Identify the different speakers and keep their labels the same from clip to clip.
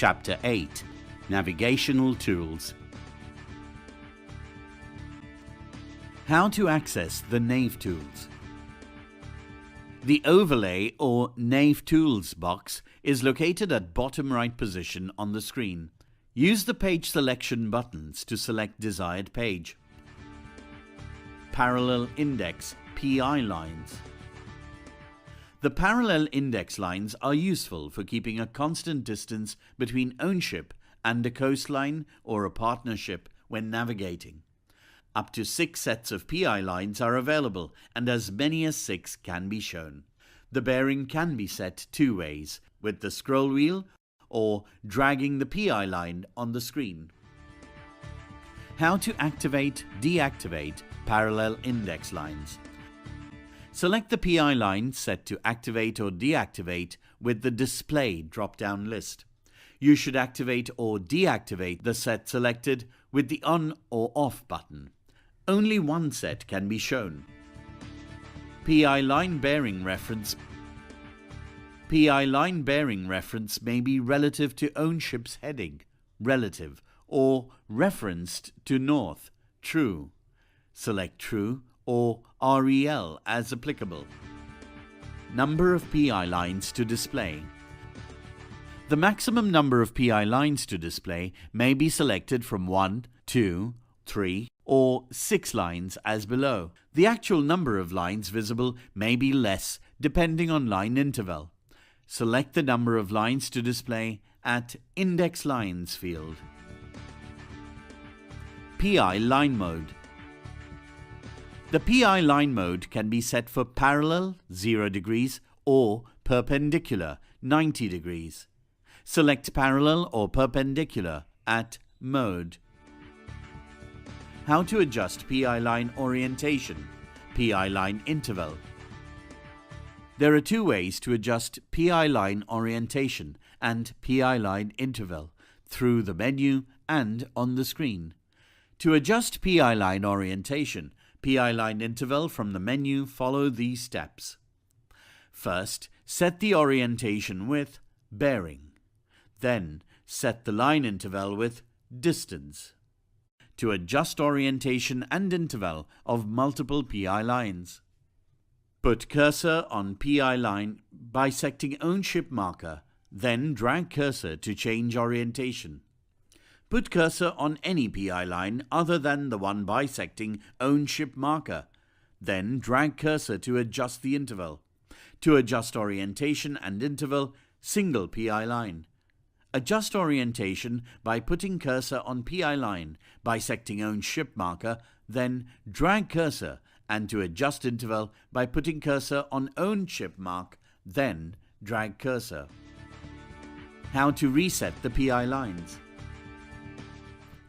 Speaker 1: Chapter 8 Navigational Tools. How to access the Nav Tools. The Overlay or Nav Tools box is located at bottom right position on the screen. Use the page selection buttons to select desired page. Parallel Index (PI) lines. The parallel index lines are useful for keeping a constant distance between ownship and a coastline or a partnership when navigating. Up to 6 sets of PI lines are available, and as many as 6 can be shown. The bearing can be set 2 ways, with the scroll wheel or dragging the PI line on the screen. How to activate, deactivate parallel index lines. Select the PI line set to activate or deactivate with the Display drop-down list. You should activate or deactivate the set selected with the On or Off button. Only one set can be shown. PI line bearing reference. PI line bearing reference may be relative to ownship's heading, relative, or referenced to north, true. Select true or REL as applicable. Number of PI lines to display. The maximum number of PI lines to display may be selected from 1, 2, 3, or 6 lines as below. The actual number of lines visible may be less depending on line interval. Select the number of lines to display at Index Lines field. PI line mode. The PI line mode can be set for parallel 0 degrees or perpendicular 90 degrees. Select parallel or perpendicular at Mode. How to adjust PI line orientation, PI line interval. There are 2 ways to adjust PI line orientation and PI line interval, through the menu and on the screen. To adjust PI line orientation, PI line interval from the menu, follow these steps. First, set the orientation with bearing. Then, set the line interval with distance. To adjust orientation and interval of multiple PI lines. Put cursor on PI line bisecting ownship marker, then drag cursor to change orientation. Put cursor on any PI line other than the one bisecting ownship marker, then drag cursor to adjust the interval. To adjust orientation and interval, single PI line. Adjust orientation by putting cursor on PI line bisecting ownship marker, then drag cursor, and to adjust interval by putting cursor on ownship mark, then drag cursor. How to reset the PI lines.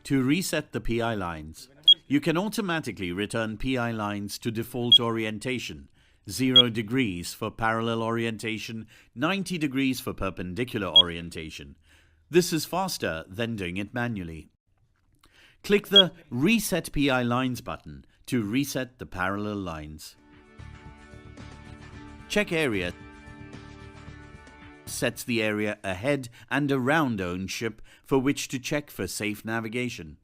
Speaker 1: To reset the PI lines, you can automatically return PI lines to default orientation, 0 degrees for parallel orientation, 90 degrees for perpendicular orientation. This is faster than doing it manually. Click the Reset PI Lines button to reset the parallel lines. Check Area sets the area ahead and around ownship for which to check for safe navigation.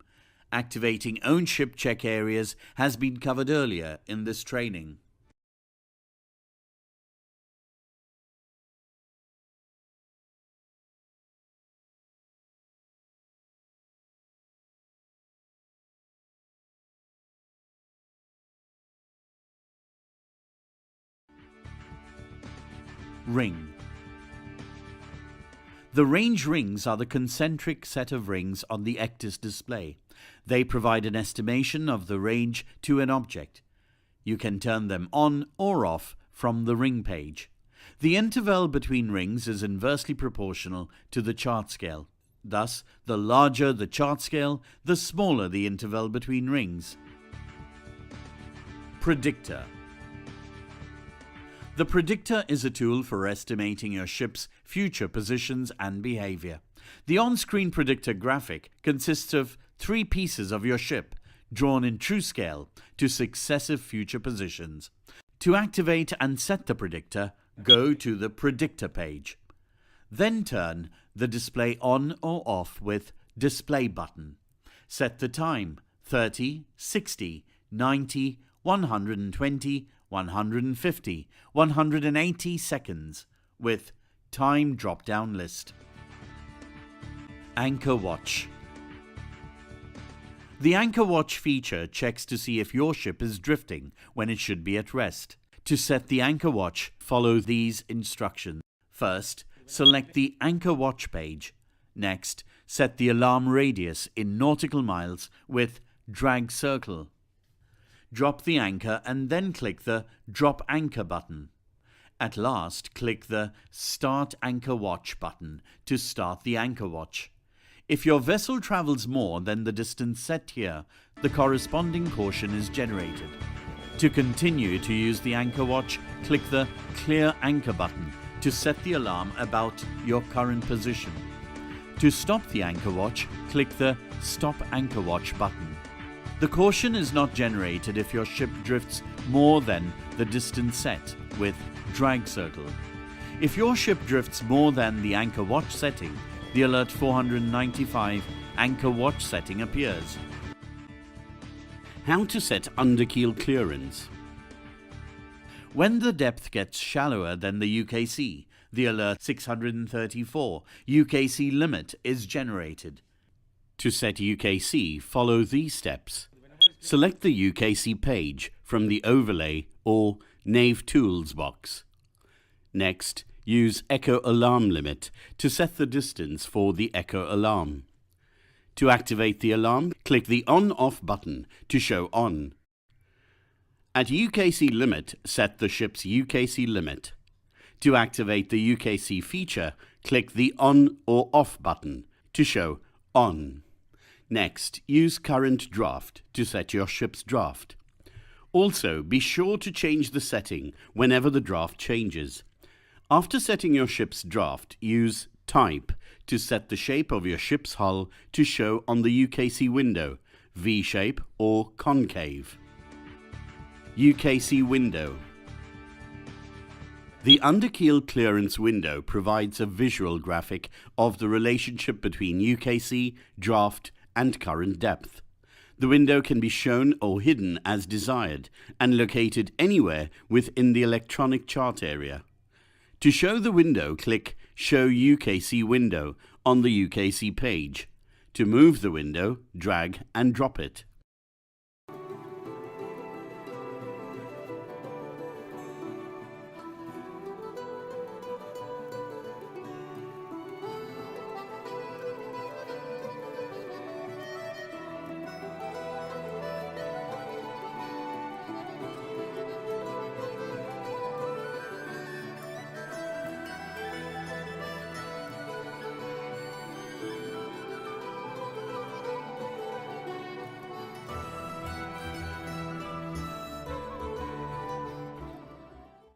Speaker 1: Activating ownship check areas has been covered earlier in this training. Ring. The range rings are the concentric set of rings on the ECDIS display. They provide an estimation of the range to an object. You can turn them on or off from the ring page. The interval between rings is inversely proportional to the chart scale. Thus, the larger the chart scale, the smaller the interval between rings. Predictor. The predictor is a tool for estimating your ship's future positions and behavior. The on-screen predictor graphic consists of 3 pieces of your ship, drawn in true scale to successive future positions. To activate and set the predictor, go to the Predictor page. Then turn the display on or off with Display button. Set the time 30, 60, 90, 120, 150, 180 seconds with Time drop-down list. Anchor Watch. The Anchor Watch feature checks to see if your ship is drifting when it should be at rest. To set the Anchor Watch, follow these instructions. First, select the Anchor Watch page. Next, set the alarm radius in nautical miles with Drag Circle. Drop the anchor and then click the Drop Anchor button. At last, click the Start Anchor Watch button to start the Anchor Watch. If your vessel travels more than the distance set here, the corresponding caution is generated. To continue to use the Anchor Watch, click the Clear Anchor button to set the alarm about your current position. To stop the Anchor Watch, click the Stop Anchor Watch button. The caution is not generated if your ship drifts more than the distance set with Drag Circle. If your ship drifts more than the Anchor Watch setting, the Alert 495 Anchor Watch setting appears.
Speaker 2: How to set underkeel clearance.
Speaker 1: When the depth gets shallower than the UKC, the Alert 634 UKC limit is generated.
Speaker 2: To set UKC, follow these steps. Select the UKC page from the Overlay or Nav Tools box. Next, use Echo Alarm Limit to set the distance for the Echo Alarm. To activate the alarm, click the On-Off button to show on. At UKC Limit, set the ship's UKC limit. To activate the UKC feature, click the On or Off button to show on. Next, use Current Draft to set your ship's draft. Also, be sure to change the setting whenever the draft changes. After setting your ship's draft, use Type to set the shape of your ship's hull to show on the UKC window, V-shape or concave. UKC window. The underkeel clearance window provides a visual graphic of the relationship between UKC, draft, and current depth. The window can be shown or hidden as desired and located anywhere within the electronic chart area. To show the window, click Show UKC Window on the UKC page. To move the window, drag and drop it.